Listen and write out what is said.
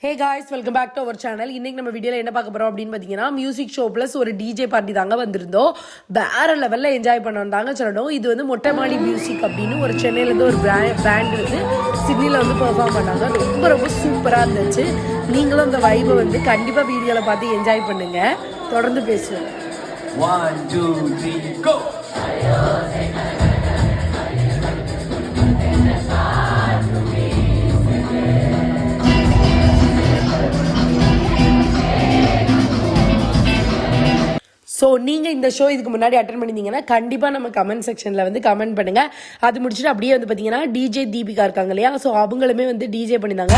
Hey guys, welcome back to our channel. இன்னைக்கு நம்ம வீடியோவில் என்ன பார்க்க போகிறோம் அப்படின்னு பார்த்தீங்கன்னா, மியூசிக் ஷோ ப்ளஸ் ஒரு டிஜே பார்ட்டி தாங்க வந்திருந்தோம். வேற லெவலில் என்ஜாய் பண்ணோம் தாங்க சொல்லணும். இது வந்து மொட்டைமாடி மியூசிக் அப்படின்னு ஒரு சென்னையிலேருந்து ஒரு பேண்ட் வந்து சிட்னியில் வந்து பெர்ஃபார்ம் பண்ணாங்க. ரொம்ப ரொம்ப சூப்பராக இருந்துச்சு. நீங்களும் அந்த வைபை வந்து கண்டிப்பாக வீடியோவில் பார்த்து என்ஜாய் பண்ணுங்க. தொடர்ந்து பேசுவோம். 1 2 3 go. ஸோ நீங்கள் இந்த ஷோ இதுக்கு முன்னாடி அட்டன் பண்ணியிருந்தீங்கன்னா கண்டிப்பாக நம்ம கமெண்ட் செக்ஷனில் வந்து கமெண்ட் பண்ணுங்கள். அது முடிச்சுட்டு அப்படியே வந்து பார்த்தீங்கன்னா டிஜே தீபிகா இருக்காங்க இல்லையா, ஸோ அவங்களுமே வந்து டிஜே பண்ணியிருந்தாங்க.